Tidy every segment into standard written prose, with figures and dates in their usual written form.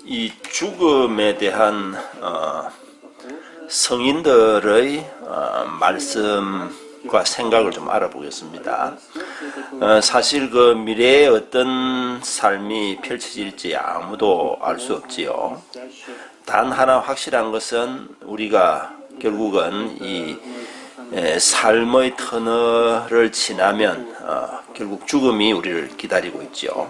이 죽음에 대한 성인들의 말씀과 생각을 좀 알아보겠습니다. 사실 그 미래에 어떤 삶이 펼쳐질지 아무도 알 수 없지요. 단 하나 확실한 것은 우리가 결국은 이 삶의 터널을 지나면 결국 죽음이 우리를 기다리고 있죠.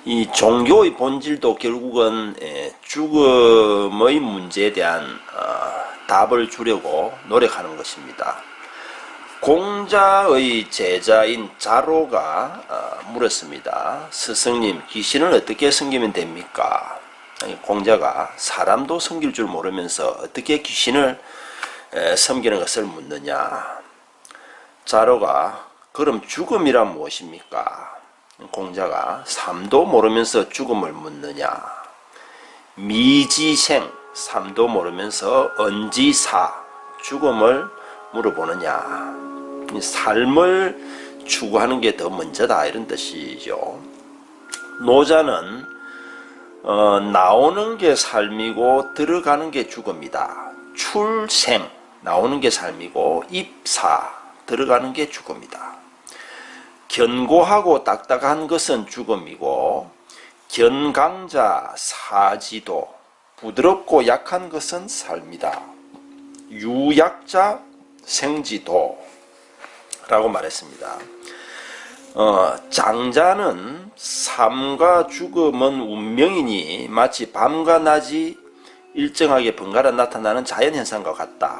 이 종교의 본질도 결국은 죽음의 문제에 대한 답을 주려고 노력하는 것입니다. 공자의 제자인 자로가 물었습니다. 스승님, 귀신을 어떻게 섬기면 됩니까? 공자가 사람도 섬길 줄 모르면서 어떻게 귀신을 섬기는 것을 묻느냐. 자로가 그럼 죽음이란 무엇입니까? 공자가 삶도 모르면서 죽음을 묻느냐. 미지생, 삶도 모르면서 언지사, 죽음을 물어보느냐. 삶을 추구하는 게 더 먼저다, 이런 뜻이죠. 노자는 나오는 게 삶이고 들어가는 게 죽음이다. 출생, 나오는 게 삶이고 입사, 들어가는 게 죽음이다. 견고하고 딱딱한 것은 죽음이고 견강자 사지도, 부드럽고 약한 것은 삶이다. 유약자 생지도 라고 말했습니다. 장자는 삶과 죽음은 운명이니 마치 밤과 낮이 일정하게 번갈아 나타나는 자연현상과 같다.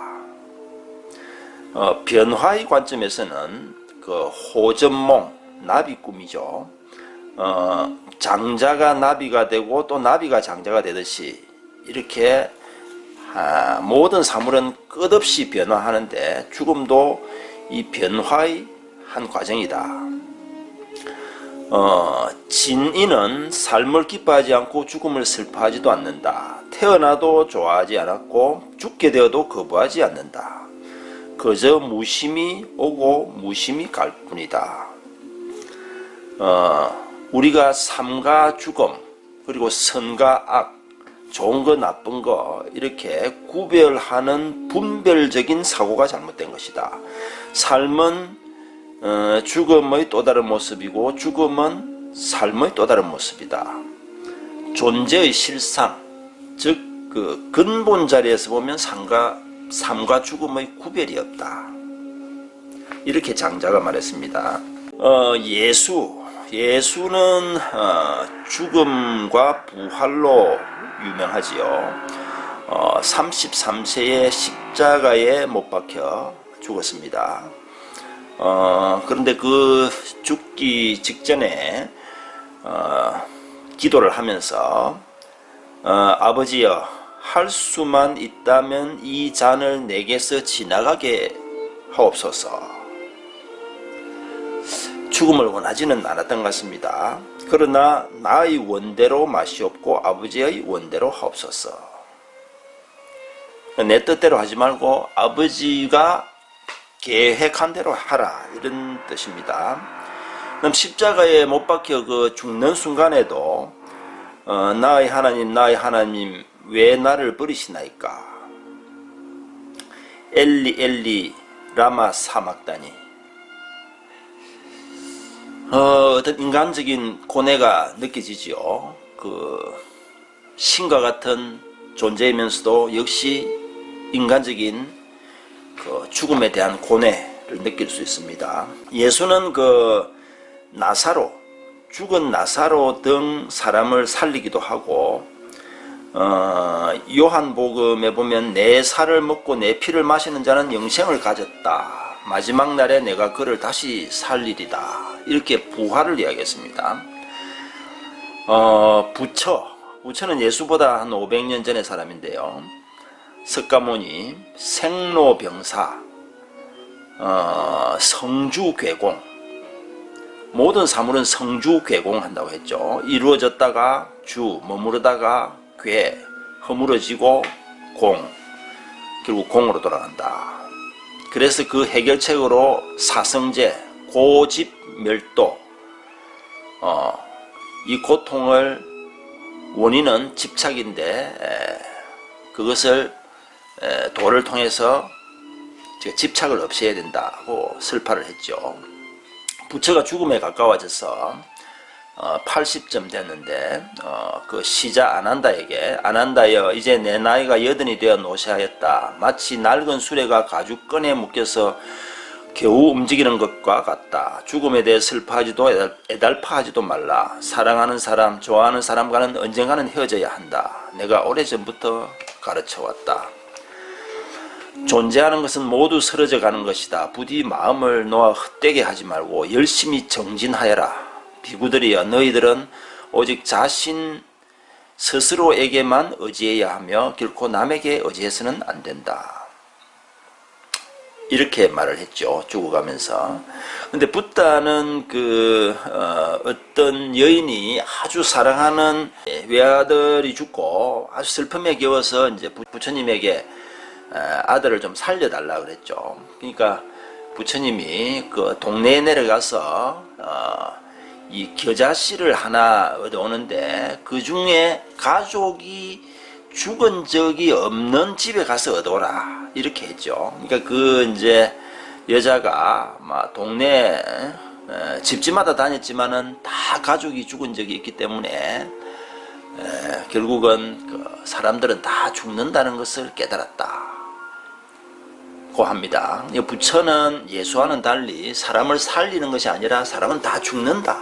변화의 관점에서는 그 호전몽, 나비꿈이죠. 장자가 나비가 되고 또 나비가 장자가 되듯이 이렇게 모든 사물은 끝없이 변화하는데 죽음도 이 변화의 한 과정이다. 진인은 삶을 기뻐하지 않고 죽음을 슬퍼하지도 않는다. 태어나도 좋아하지 않았고 죽게 되어도 거부하지 않는다. 그저 무심히 오고 무심히 갈 뿐이다. 우리가 삶과 죽음, 그리고 선과 악, 좋은 거 나쁜 거 이렇게 구별하는 분별적인 사고가 잘못된 것이다. 삶은 죽음의 또 다른 모습이고 죽음은 삶의 또 다른 모습이다. 존재의 실상, 즉 그 근본 자리에서 보면 삶과 죽음의 구별이 없다. 이렇게 장자가 말했습니다. 예수는 죽음과 부활로 유명하지요. 33세에 십자가에 못 박혀 죽었습니다. 그런데 그 죽기 직전에 기도를 하면서 아버지여, 할 수만 있다면 이 잔을 내게서 지나가게 하옵소서. 죽음을 원하지는 않았던 것 같습니다. 그러나 나의 원대로 마시옵고 아버지의 원대로 하옵소서. 내 뜻대로 하지 말고 아버지가 계획한 대로 하라, 이런 뜻입니다. 그럼 십자가에 못 박혀 그 죽는 순간에도 나의 하나님 왜 나를 버리시나이까? 엘리 엘리 라마 사막다니. 어떤 인간적인 고뇌가 느껴지지요. 그 신과 같은 존재이면서도 역시 인간적인 그 죽음에 대한 고뇌를 느낄 수 있습니다. 예수는 그 나사로, 죽은 나사로 등 사람을 살리기도 하고, 요한복음에 보면 내 살을 먹고 내 피를 마시는 자는 영생을 가졌다. 마지막 날에 내가 그를 다시 살리리다. 이렇게 부활을 이야기했습니다. 부처는 예수보다 한 500년 전의 사람인데요. 석가모니 생로병사, 성주괴공, 모든 사물은 성주괴공한다고 했죠. 이루어졌다가 주, 머무르다가 괴, 허물어지고 공, 결국 공으로 돌아간다. 그래서 그 해결책으로 사성제, 고집멸도, 이 고통을 원인은 집착인데 그것을 도를 통해서 집착을 없애야 된다고 설파를 했죠. 부처가 죽음에 가까워져서 80점 됐는데 그 시자 아난다여 이제 내 나이가 80이 되어 노쇠하였다. 마치 낡은 수레가 가죽끈에 묶여서 겨우 움직이는 것과 같다. 죽음에 대해 슬퍼하지도 애달파하지도 말라. 사랑하는 사람, 좋아하는 사람과는 언젠가는 헤어져야 한다. 내가 오래전부터 가르쳐왔다. 존재하는 것은 모두 쓰러져 가는 것이다. 부디 마음을 놓아 헛되게 하지 말고 열심히 정진하여라. 비구들이여, 너희들은 오직 자신 스스로에게만 의지해야 하며 결코 남에게 의지해서는 안 된다. 이렇게 말을 했죠. 죽어가면서. 근데 붓다는 어떤 여인이 아주 사랑하는 외아들이 죽고 아주 슬픔에 겨워서 이제 부처님에게 아들을 좀 살려달라 그랬죠. 그러니까 부처님이 그 동네에 내려가서 이 겨자씨를 하나 얻어오는데 그 중에 가족이 죽은 적이 없는 집에 가서 얻어오라 이렇게 했죠. 그러니까 그 이제 여자가 막 동네 집집마다 다녔지만은 다 가족이 죽은 적이 있기 때문에 결국은 그 사람들은 다 죽는다는 것을 깨달았다 고 합니다. 부처는 예수와는 달리 사람을 살리는 것이 아니라 사람은 다 죽는다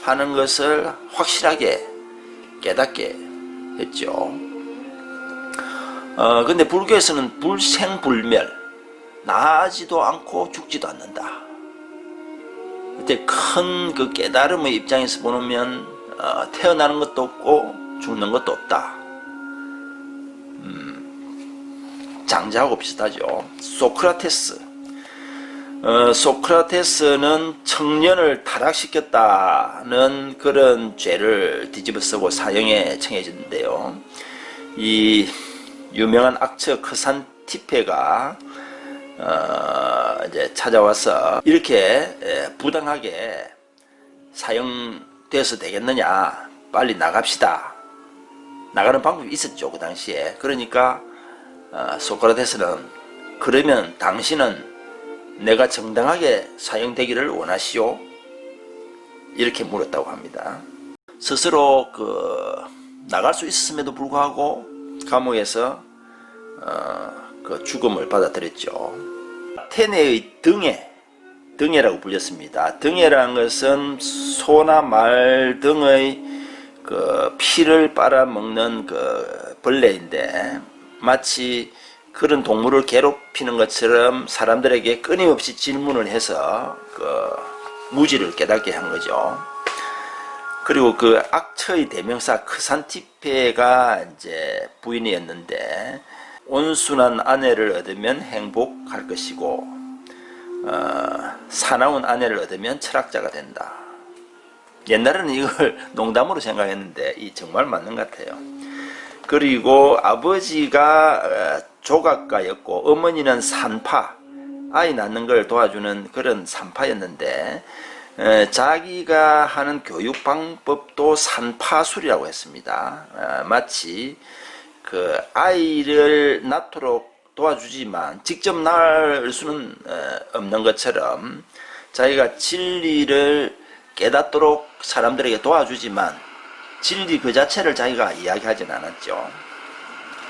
하는 것을 확실하게 깨닫게 했죠. 근데 불교에서는 불생불멸, 나지도 않고 죽지도 않는다. 그때 큰 그 깨달음의 입장에서 보면 태어나는 것도 없고 죽는 것도 없다. 장자하고 비슷하죠. 소크라테스는 청년을 타락시켰다는 그런 죄를 뒤집어쓰고 사형에 청해졌는데요. 이 유명한 악처 크산티페가 이제 찾아와서 이렇게 부당하게 사형돼서 되겠느냐, 빨리 나갑시다. 나가는 방법이 있었죠, 그 당시에. 그러니까 소크라테스는 그러면 당신은 내가 정당하게 사형되기를 원하시오? 이렇게 물었다고 합니다. 스스로 나갈 수 있었음에도 불구하고 감옥에서 그 죽음을 받아들였죠. 아테네의 등해라고 불렸습니다. 등해라는 것은 소나 말 등의 그 피를 빨아먹는 그 벌레인데 마치 그런 동물을 괴롭히는 것처럼 사람들에게 끊임없이 질문을 해서 그 무지를 깨닫게 한 거죠. 그리고 그 악처의 대명사 크산티페가 이제 부인이었는데 온순한 아내를 얻으면 행복할 것이고 사나운 아내를 얻으면 철학자가 된다. 옛날에는 이걸 농담으로 생각했는데 이 정말 맞는 것 같아요. 그리고 아버지가 조각가였고 어머니는 산파, 아이 낳는 걸 도와주는 그런 산파였는데 자기가 하는 교육 방법도 산파술이라고 했습니다. 마치 그 아이를 낳도록 도와주지만 직접 낳을 수는 없는 것처럼 자기가 진리를 깨닫도록 사람들에게 도와주지만 진리 그 자체를 자기가 이야기하진 않았죠.